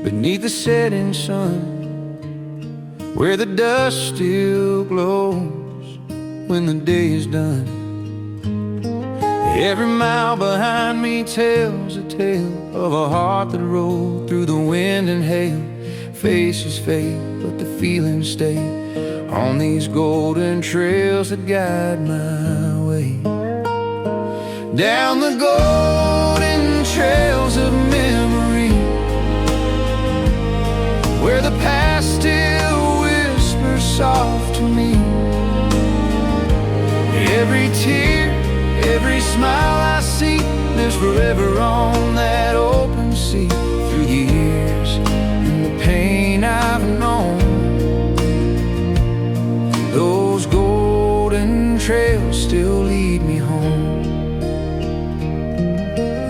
beneath the setting sun, where the dust still glows when the day is done. Every mile behind me tells a tale of a heart that rolled through the wind and hail. Faces fade, but the feelings stay on these golden trails that guide my way. Down the golden trails of memory, where the past still whispers soft to me. Every tear, every smile I see lives forever on that open sea. Through the years and the pain I've known, those golden trails still lead me home.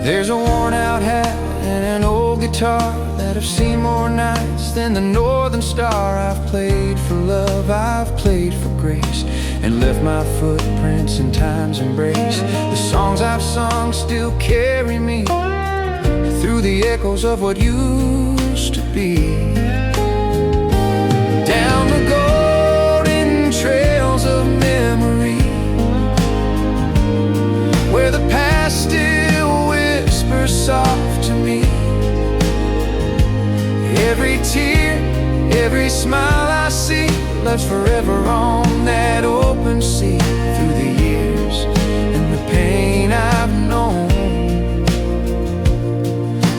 There's a worn out hat and an old guitar that have seen more nights than the northern star. I've played for love, I've played for grace, and left my footprints in time's embrace. The songs I've sung still carry me through the echoes of what used to be. Down the golden trails of memory, where the past still whispers soft to me. Every tear, every smile I see lives forever on that open sea. Through the years and the pain I've known,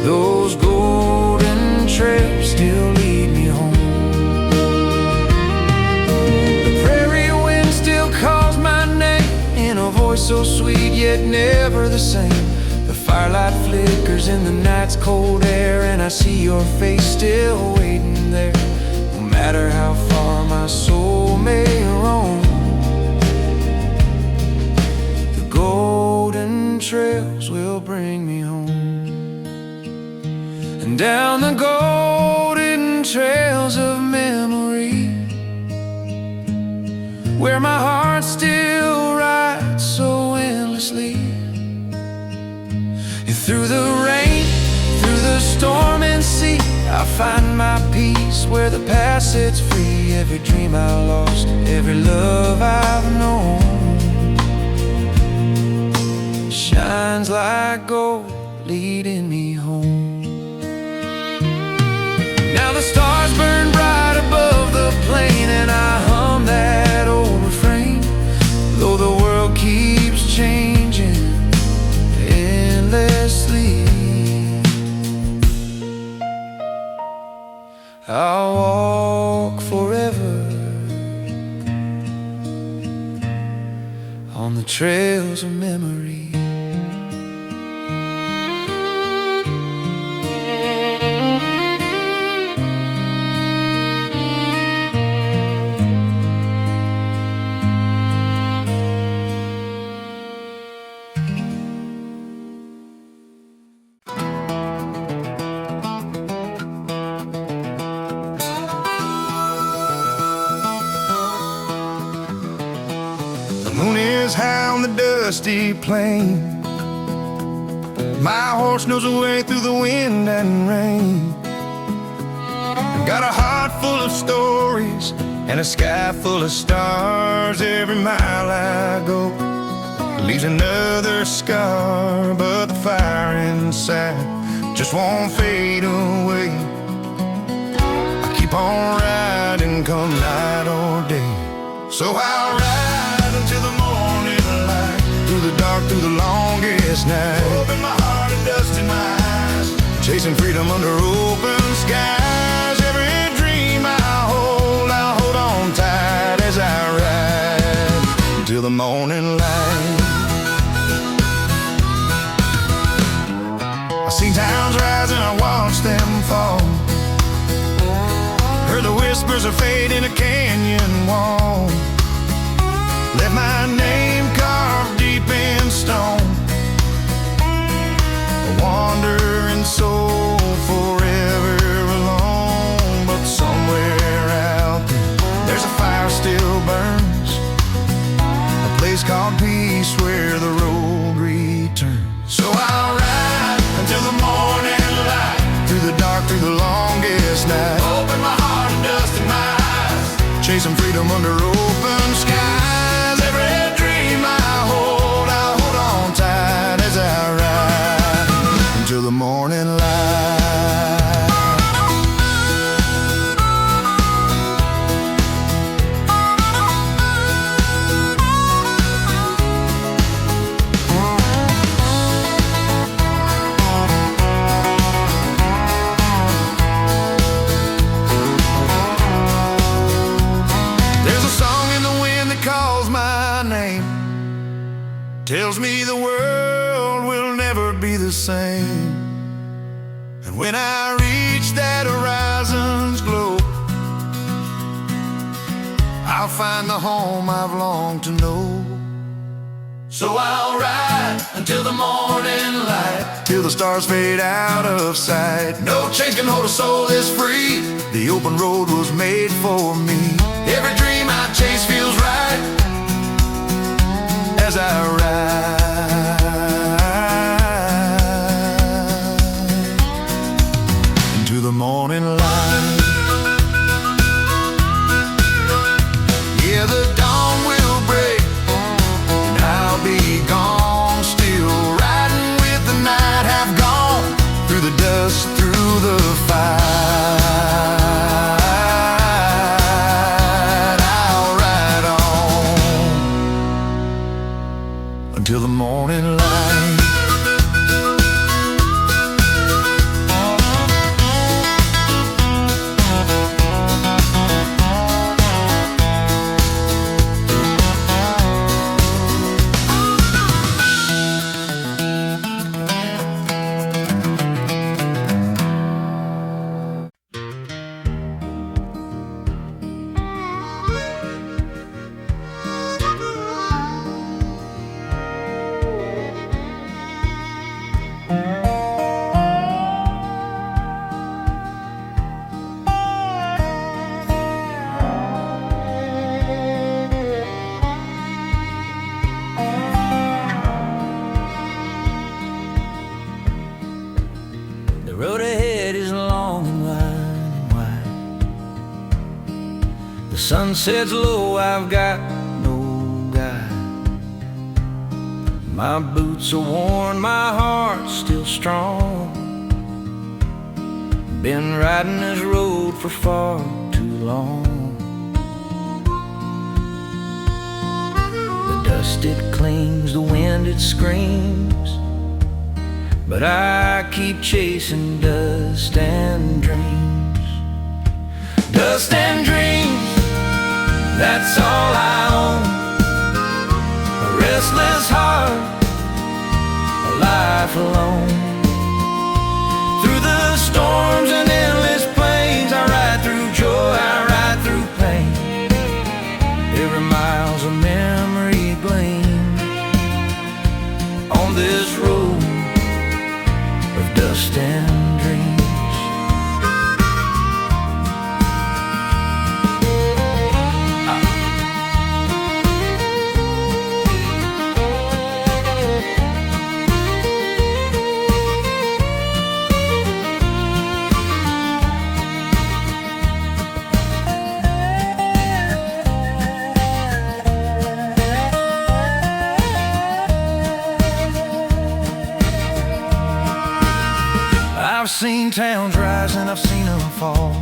those golden trails still lead me home. The prairie wind still calls my name in a voice so sweet yet never the same. The firelight flickers in the night's cold air, and I see your face still waiting there. No matter how far my soul may roam, the golden trails will bring me home. And down the golden trails of memory, where my heart still rides so endlessly. Through the rain, through the storm and sea, I find my peace where the past sets free. Every dream I lost, every love I've known, shines like gold, leading me home. Now the stars burn bright above the plain, and I hum that old refrain. Though the world keeps changing endlessly, I'll walk forever on the trails of memory. The moon is high on the dusty plain. My horse knows the way through the wind and rain. I've got a heart full of stories and a sky full of stars. Every mile I go leaves another scar, but the fire inside just won't fade away. I keep on riding come night or day. So I'll ride until the morning light, through the dark, through the longest night. Open my heart and dust in my eyes, chasing freedom under open skies. Every dream I'll hold on tight as I ride until the morning light. I see towns rise and I watch them fall. Heard the whispers of fate in a canyon wall. Left my name carved deep in stone, a wandering soul forever alone. But somewhere out there, there's a fire still burns, a place called peace where the road returns. So I'll ride until the morning light, through the dark, through the longest this night. Open my heart and dust in my eyes. Chasing freedom under open skies. Every dream I hold on tight as I ride until the morning light. Tells me the world will never be the same. And when I reach that horizon's glow, I'll find the home I've longed to know. So I'll ride until the morning light, till the stars fade out of sight. No chains can hold a soul this free. The open road was made for me. Every dream I chase feels right as I ride into the morning light. Yeah, the dawn will break and I'll be gone, still riding with the night half gone, through the dust, through the fight. I'll ride on until the morning light. The road ahead is long and wide and wide. The sun sets low, I've got no guide. My boots are worn, my heart's still strong. Been riding this road for far too long. The dust it clings, the wind it screams, but I keep chasing dust and dreams. Dust and dreams, that's all I own. A restless heart, a life alone. Through the storms and endless plains, I ride through joy, I ride through pain. Every mile's a memory gleam on this road of dust and dreams. I've seen towns rise and I've seen them fall,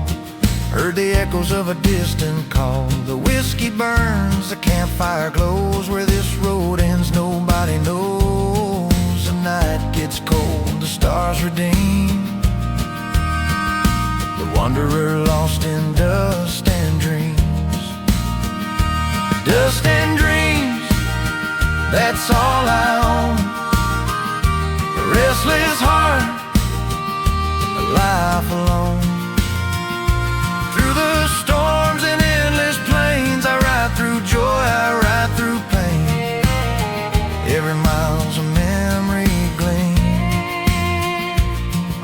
heard the echoes of a distant call. The whiskey burns, the campfire glows. Where this road ends nobody knows. The night gets cold, the stars redeem. The wanderer lost in dust and dreams. Dust and dreams, that's all I own. A restless heart, life alone. Through the storms and endless plains, I ride through joy, I ride through pain. Every mile's a memory gleam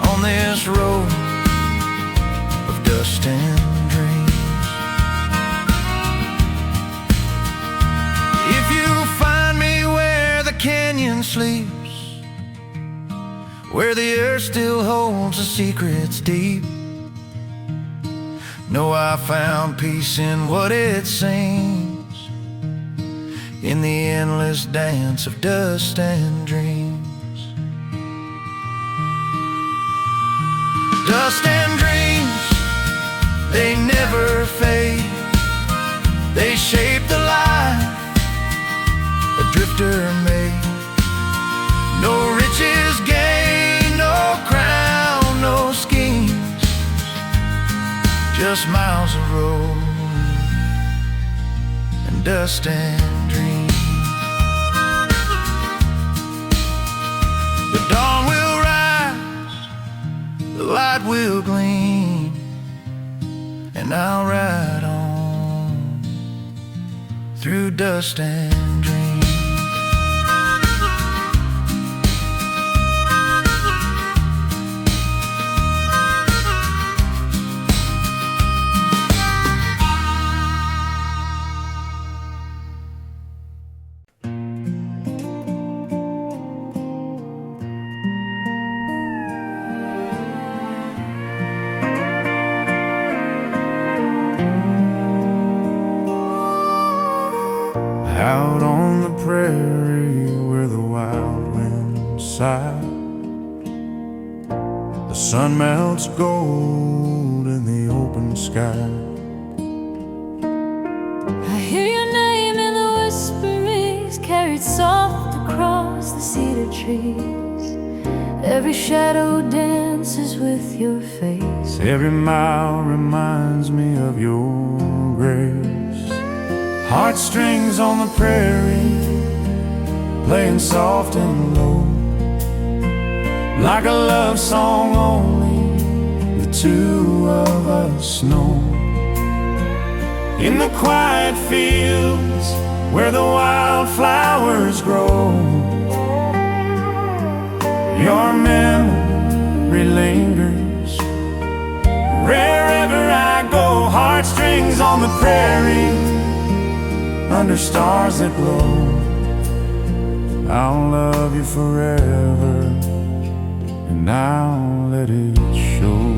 on this road of dust and dreams. If you find me where the canyon sleeps, where the earth still holds the secrets deep, know I found peace in what it sings, in the endless dance of dust and dreams. Dust and dreams, they never fade. They shape the life a drifter made. No riches gained, no crown, no schemes, just miles of road and dust and dreams. The dawn will rise, the light will gleam, and I'll ride on through dust and dreams. Out on the prairie where the wild winds sigh, the sun melts gold in the open sky. I hear your name in the whisperings, carried soft across the cedar trees. Every shadow dances with your face. Every mile reminds me of your grace. Heartstrings on the prairie, playing soft and low, like a love song only the two of us know. In the quiet fields where the wildflowers grow, your memory lingers wherever I go. Heartstrings on the prairie, under stars that glow, I'll love you forever, and I'll let it show.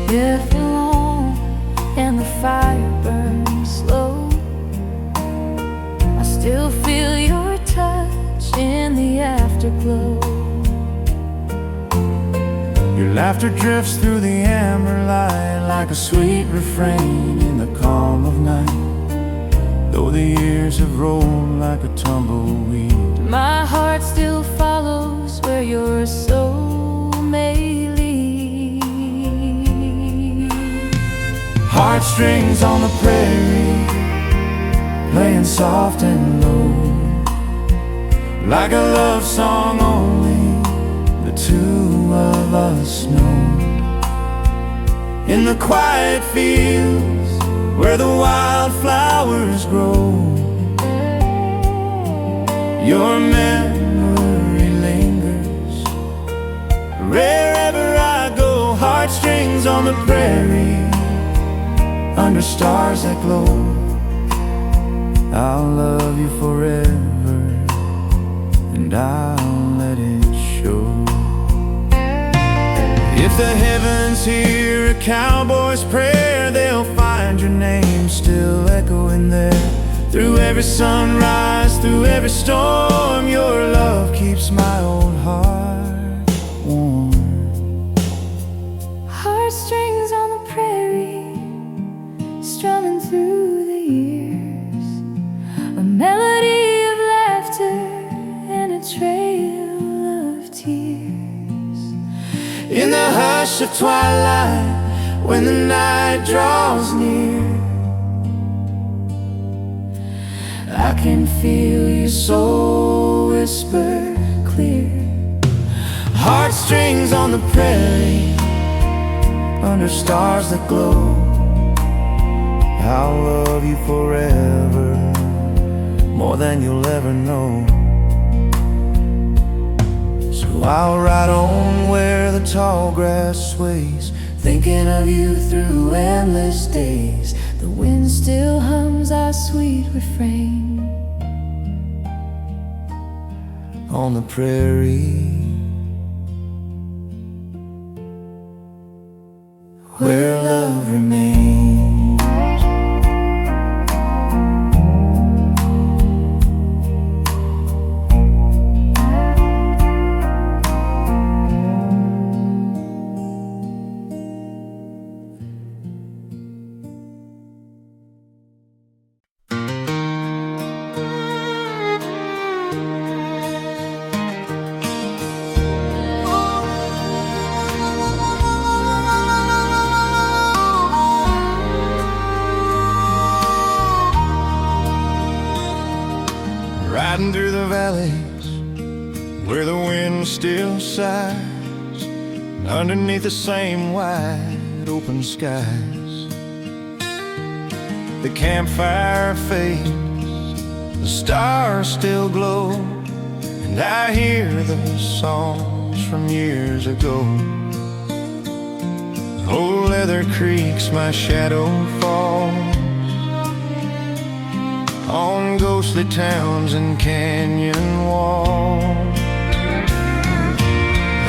If you're alone and the fire burns slow, I still feel your touch in the afterglow. Your laughter drifts through the amber light like a sweet refrain in the calm of night. Though the years have rolled like a tumbleweed, my heart still follows where your soul may lead. Heartstrings on the prairie, playing soft and low, like a love song only the two of us know. In the quiet fields where the wildflowers grow, your memory lingers wherever I go. Heartstrings on the prairie, under stars that glow, I'll love you forever, and I'll let it show. If the heavens hear a cowboy's prayer, they'll find your name still echoing there. Through every sunrise, through every storm, your love keeps my old heart warm. Heartstrings on the prairie, strumming through the years, a melody of laughter and a trail of tears. In the hush of twilight, when the night draws near, I can feel your soul whisper clear. Heartstrings on the prairie, under stars that glow, I'll love you forever, more than you'll ever know. So I'll ride on where the tall grass sways, thinking of you through endless days. The wind still hums our sweet refrain. On the prairie, where love remains. Riding through the valleys where the wind still sighs, and underneath the same wide open skies, the campfire fades, the stars still glow, and I hear the songs from years ago. Old leather creaks, my shadow falls on ghostly towns and canyon walls.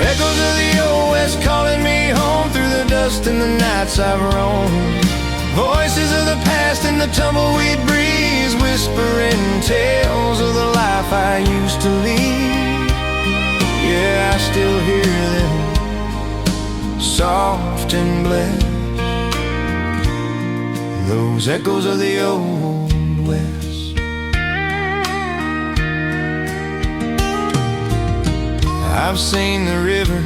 Echoes of the old west calling me home through the dust and the nights I've roamed. Voices of the past in the tumbleweed breeze, whispering tales of the life I used to lead. Yeah, I still hear them, soft and blessed, those echoes of the old west. I've seen the rivers,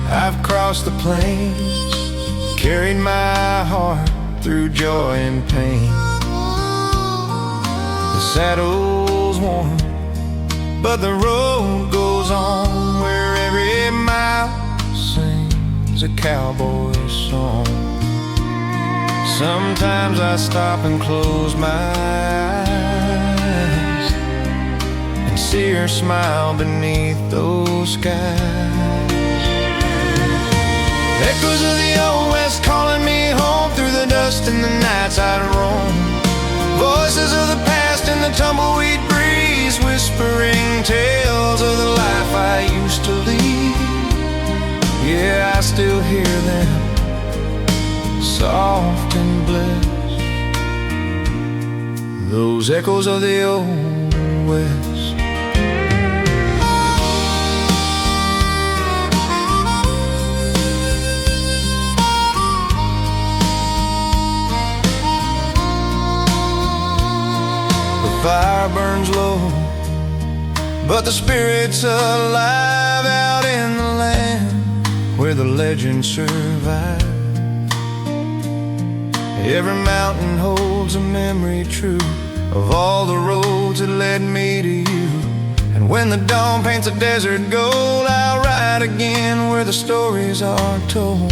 I've crossed the plains, carried my heart through joy and pain. The saddle's worn, but the road goes on, where every mile sings a cowboy song. Sometimes I stop and close my eyes and see her smile beneath those skies. Echoes of the old west calling me home through the dust and the nights I'd roam. Voices of the past in the tumbleweed breeze, whispering tales of the life I used to lead. Yeah, I still hear them, soft and blessed, those echoes of the old west. Fire burns low, but the spirit's alive out in the land where the legends survive. Every mountain holds a memory true of all the roads that led me to you. And when the dawn paints a desert gold, I'll ride again where the stories are told.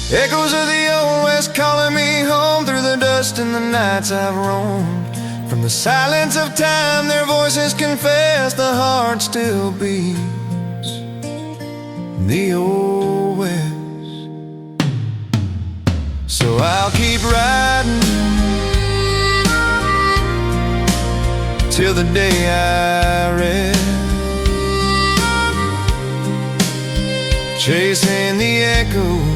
Echoes of the old west calling me home through the dust and the nights I've roamed. From the silence of time their voices confess, the heart still beats the old west. So I'll keep riding till the day I rest, chasing the echoes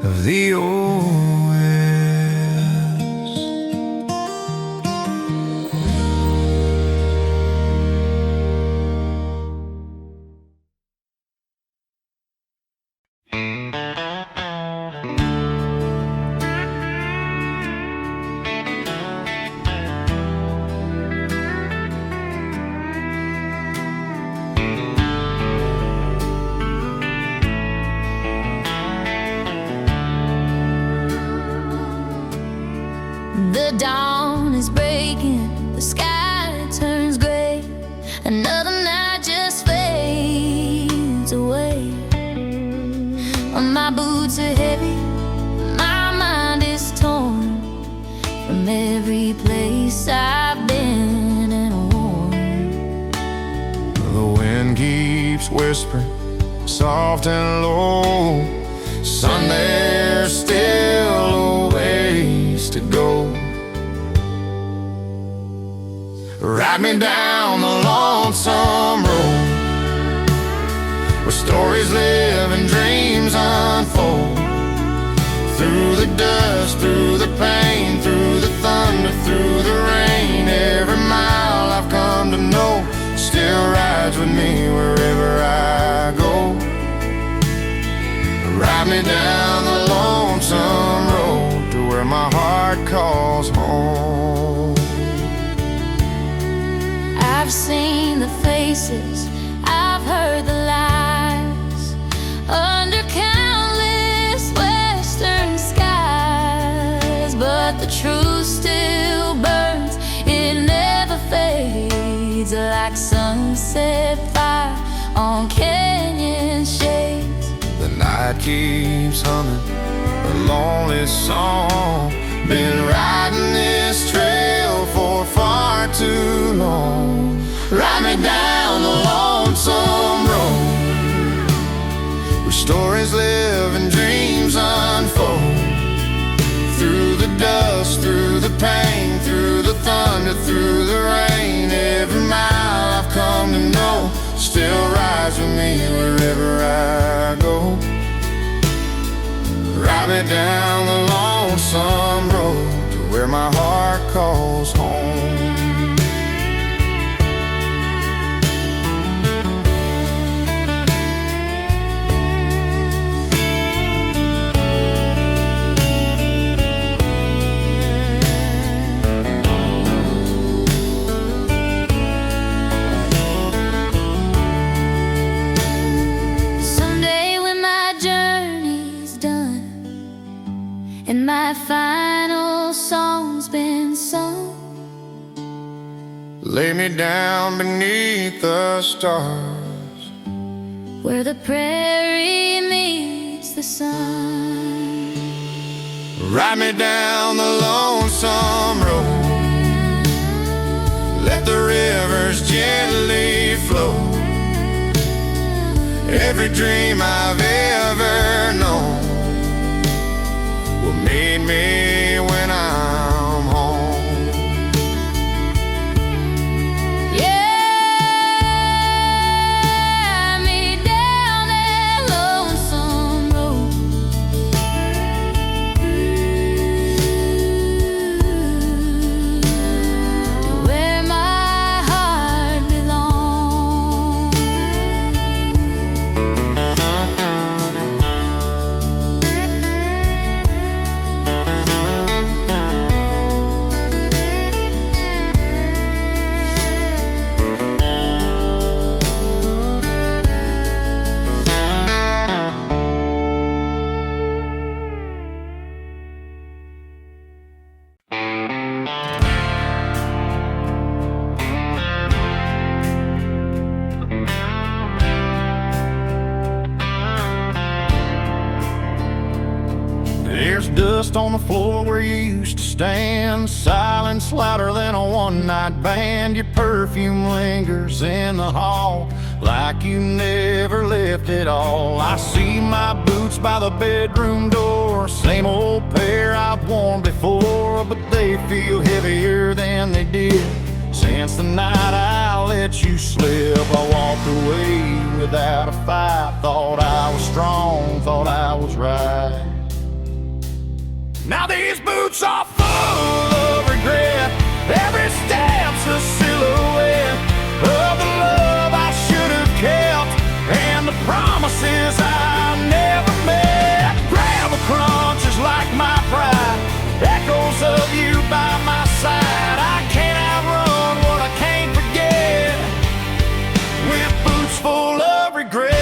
of the old west. The dawn is breaking, the sky turns gray, another night just fades away. My boots are heavy, my mind is torn from every place I've been and worn. The wind keeps whispering, soft and low, son, there's still a ways to go. Ride me down the long lonesome road, where stories live and dreams unfold. Through the dust, through the pain, through the thunder, through the rain, every mile I've come to know still rides with me wherever I go. Ride me down the lonesome road to where my heart calls home. I've seen the faces, I've heard the lies, under countless western skies, but the truth still burns, it never fades, like sunset fire on canyon shades. The night keeps humming a lonely song. Been riding this trail for far too long. Ride me down the lonesome road, where stories live and dreams unfold. Through the dust, through the pain, through the thunder, through the rain, every mile I've come to know still rides with me wherever I go. Ride me down the lonesome road to where my heart calls home. And my final song's been sung, lay me down beneath the stars, where the prairie meets the sun. Ride me down the lonesome road, let the rivers gently flow. Every dream I've ever known will meet me when I'm home. Yeah, me down that lonesome road, to where my heart belongs. There's dust on the floor where you used to stand, silence louder than a one-night band. Your perfume lingers in the hall like you never left at all. I see my boots by the bedroom door, same old pair I've worn before, but they feel heavier than they did since the night I let you slip. I walked away without a fight, thought I was strong, thought I was right. Now these boots are full of regret, every step's a silhouette of the love I should have kept and the promises I never met. Gravel crunches like my pride, echoes of you by my side. I can't outrun what I can't forget, with boots full of regret.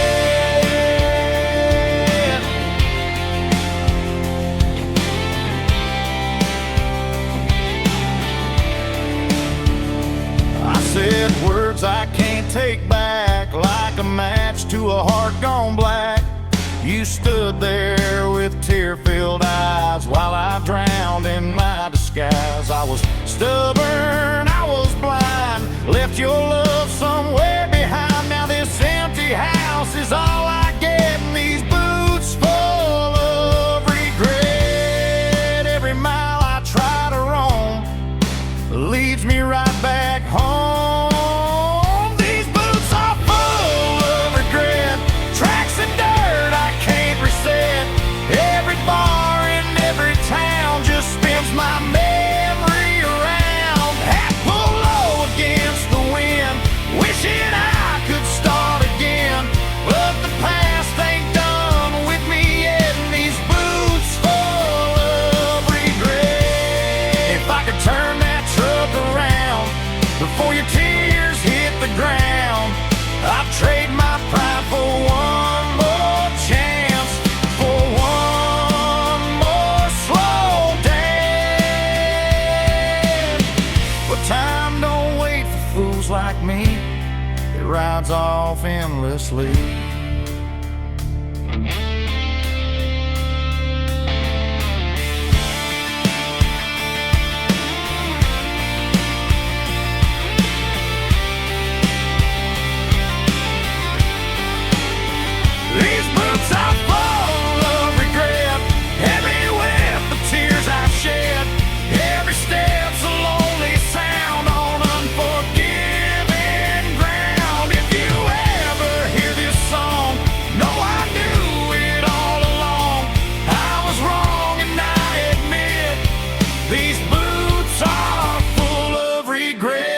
Said words I can't take back, like a match to a heart gone black. You stood there with tear-filled eyes while I drowned in my disguise. I was stubborn, I was blind, left your love somewhere behind. Now this empty house is all I get, and these boots full of regret. Every mile I try to roam leads me right back home. These rides off endlessly. These boots are full of regret, heavy with the tears I've shed. Every step's a lonely sound on unforgiving ground. If you ever hear this song, know I knew it all along. I was wrong and I admit, these boots are full of regret.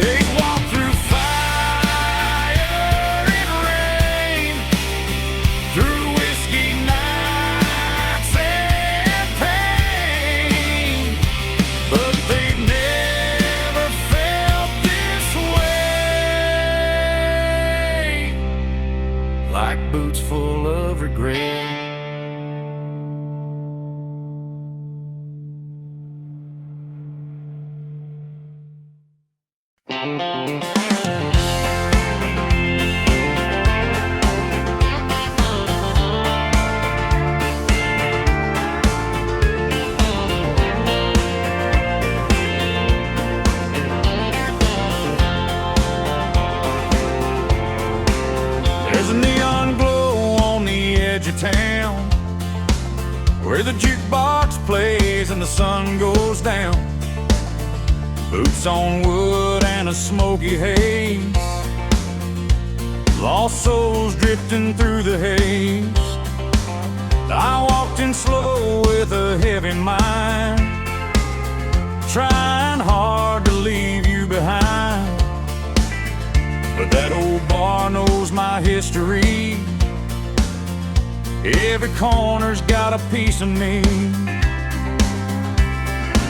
They walk through fire and rain, through whiskey nights and pain, but they never felt this way, like boots full of regret. There's a neon glow on the edge of town, where the jukebox plays and the sun goes down. Boots on wood and a smoky haze, lost souls drifting through the haze. I walked in slow with a heavy mind, trying hard to leave you behind. But that old bar knows my history, every corner's got a piece of me.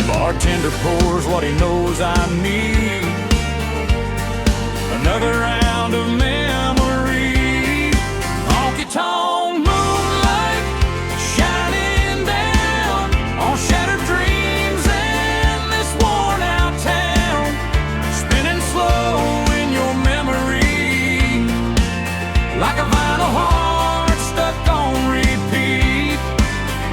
Bartender pours what he knows I need, another round of memory. Honky-tonk moonlight shining down on shattered dreams in this worn-out town, spinning slow in your memory, like a vinyl heart stuck on repeat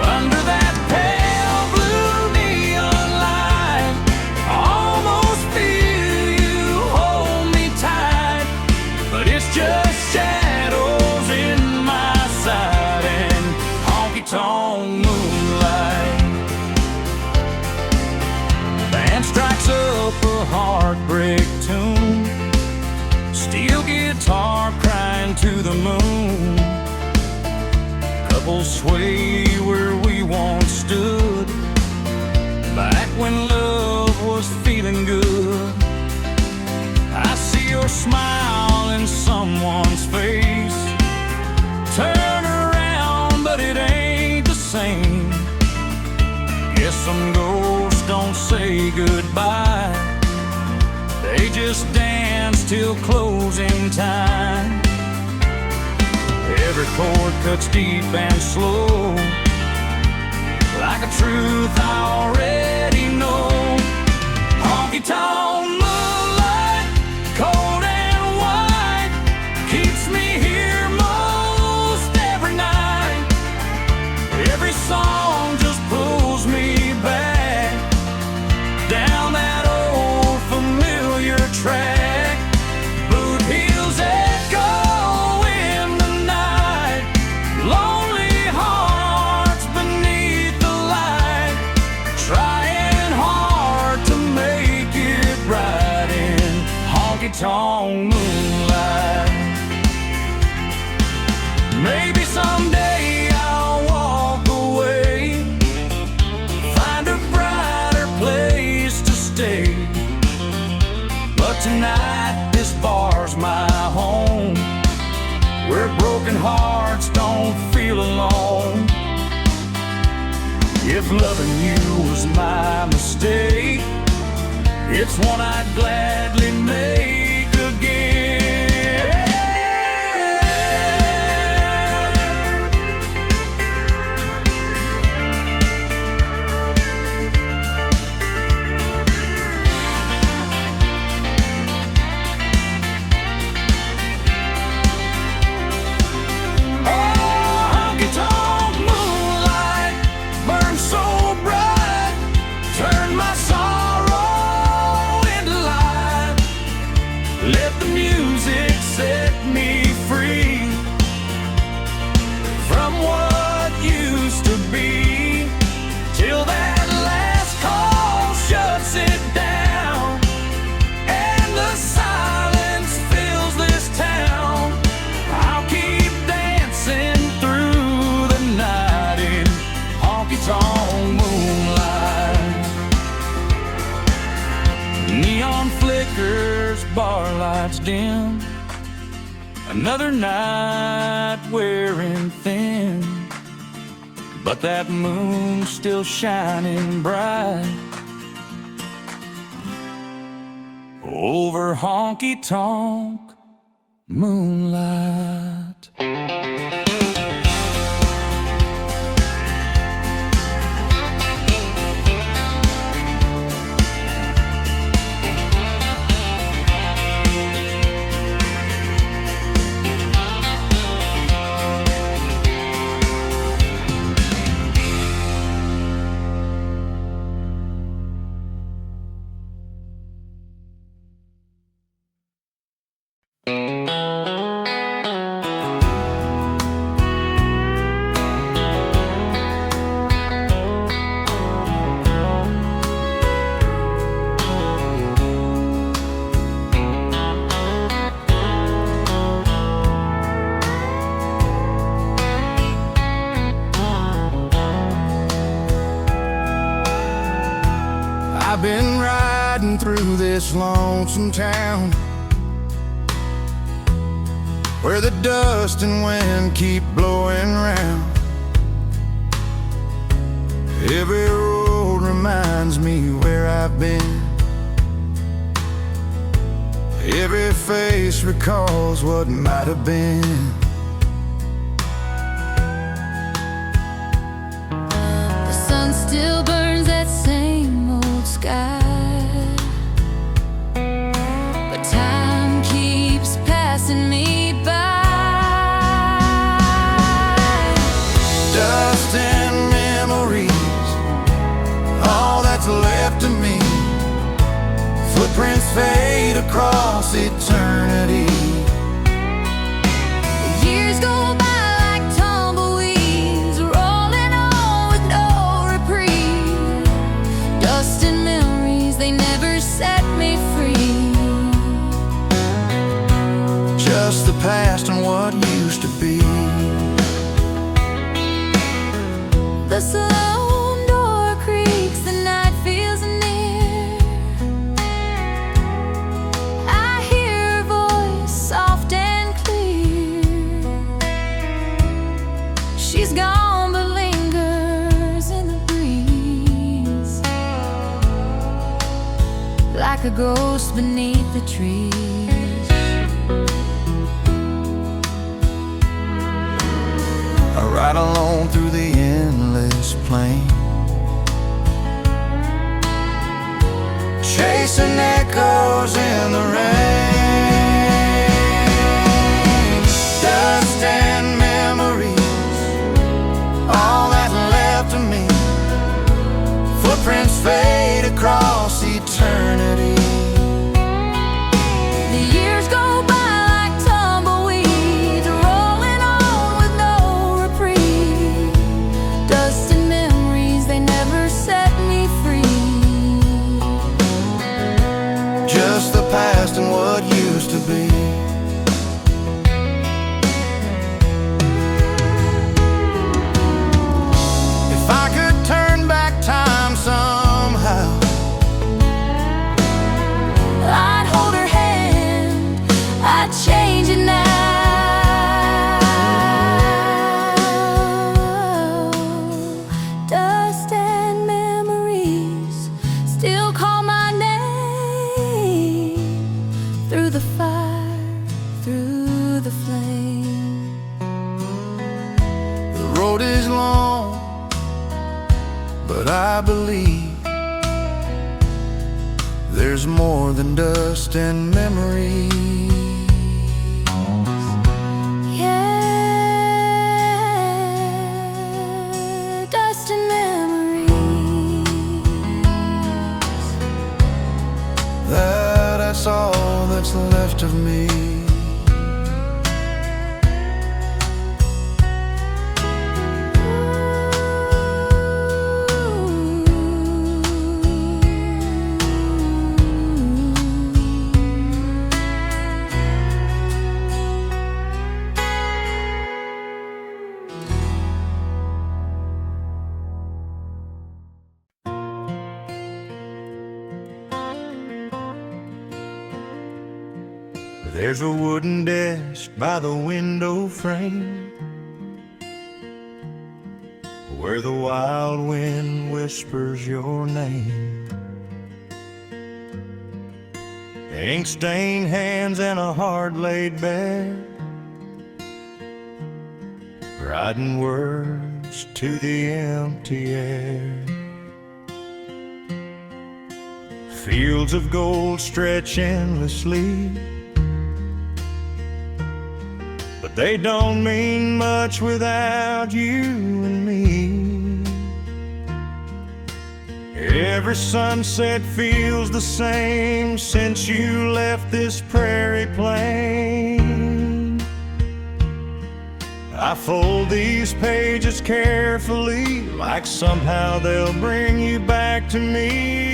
under that pale blue neon light. Almost feel you hold me tight, but it's just shadows in my sight and honky-tonk moonlight. Band strikes up a heartbreak tune, steel guitar crying to the moon. Couples sway where we once stood, back when love was feeling good. I see your smile in someone's face, turn around but it ain't the same. Guess some ghosts don't say goodbye, they just dance till closing time. Every chord cuts deep and slow, like a truth I already know. Honky-tonk moonlight, cold and white, keeps me here most every night. Every song just pulls me back down that old familiar track. Boot heels echo in the night, lonely hearts beneath the light, trying hard to make it right in honky-tonk moonlight. Maybe someday I'll walk away, find a brighter place to stay, but tonight this bar's my home, where broken hearts don't feel alone. If loving you was my mistake, it's one I'd gladly make again. set me free from what used to be, till that last call shuts it down and the silence fills this town. I'll keep dancing through the night in honky-tonk moonlight. Neon flickers, bar lights dim, another night wearing thin, but that moon's still shining bright over honky-tonk moonlight. I've been riding through this lonesome town where the dust and wind keep blowing round. Every road reminds me where I've been. Every face recalls what might have been. The sun still burns that same old sky, but time keeps passing me by. Dust and memories, all that's left of me. Footprints fade across eternity. Years go by like tumbleweeds, rolling on with no reprieve. Dust and memories, they never set me free. Just the past and what used to be. The saloon door creaks, the night feels near. I hear her voice, soft and clear. She's gone but lingers in the breeze, like a ghost beneath the trees. I ride alone through the endless plain, chasing echoes in the rain. Dust and memories, all that's left of me. Footprints fade across eternity. The years go by like tumbleweeds, rolling on with no reprieve. Dust and memories, they never set me free. Just the past and what used to be. If I could turn back time somehow, I'd hold her hand, I'd change it now. Dust and memories still call my name, through the fire, through the flame. the road is long, but I believe there's more than dust and memories. Yeah, dust and memories. That's all that's left of me. There's a wooden desk by the window frame where the wild wind whispers your name. Ink-stained hands and a heart laid bare, writing words to the empty air. Fields of gold stretch endlessly, but they don't mean much without you and me. Every sunset feels the same since you left this prairie plain. I fold these pages carefully, like somehow they'll bring you back to me.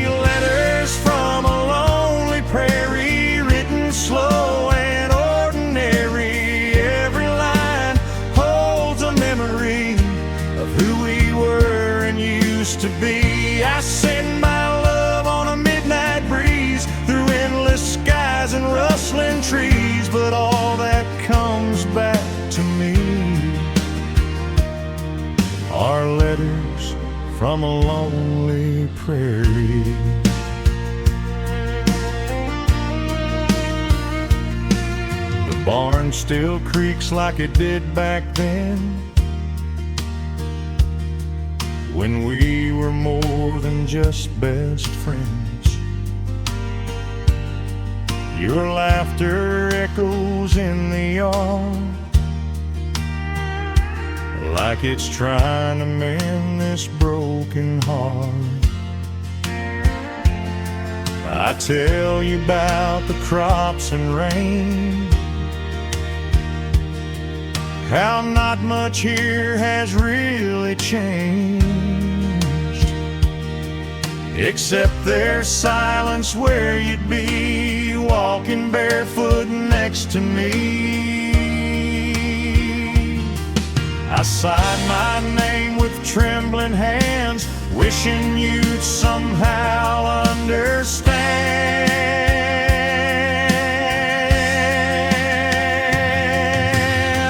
Letters from a lonely prairie, written slow and ordinary. Every line holds a memory of who we were and used to be. I send my love on a midnight breeze through endless skies and rustling trees, but all that comes back to me are letters from a lonely prairie. The barn still creaks like it did back then, when we were more than just best friends. Your laughter echoes in the yard, like it's trying to mend this broken heart. I tell you about the crops and rain, how not much here has really changed, except there's silence where you'd be, walking barefoot next to me. I sign my name with trembling hands, wishing you'd somehow understand.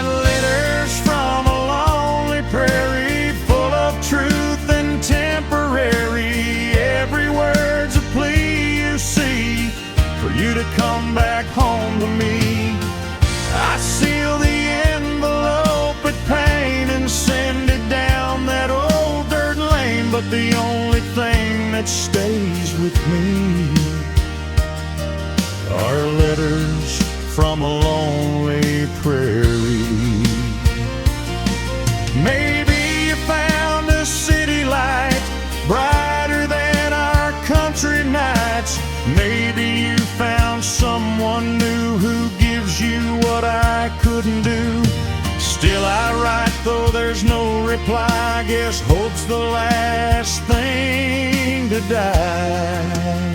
Letters from a lonely prairie, full of truth and temporary. Every word's a plea, you see, for you to come back home to me. I seal the envelope at pain and send it down that old dirt lane, but the only thing that stays with me are letters from a lonely prairie. Maybe you found a city light brighter than our country nights. Maybe you found someone new who gives you what I couldn't do. Still I write though there's no reply. I guess hope's the last thing to die.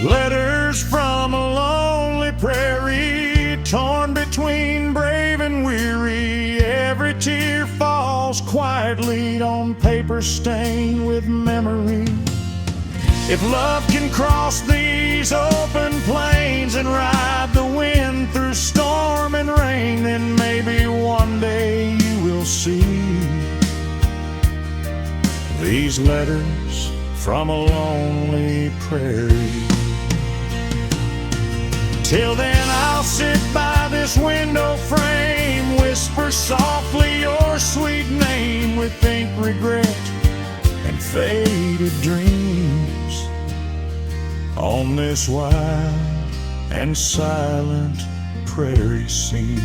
Letters from a lonely prairie, torn between brave and weary. Every tear falls quietly on paper stained with memory. If love can cross these open plains and ride the wind through storm and rain, then maybe one day you will see these letters from a lonely prairie. Till then I'll sit by this window frame, whisper softly your sweet name, with faint regret and faded dreams on this wild and silent prairie scene.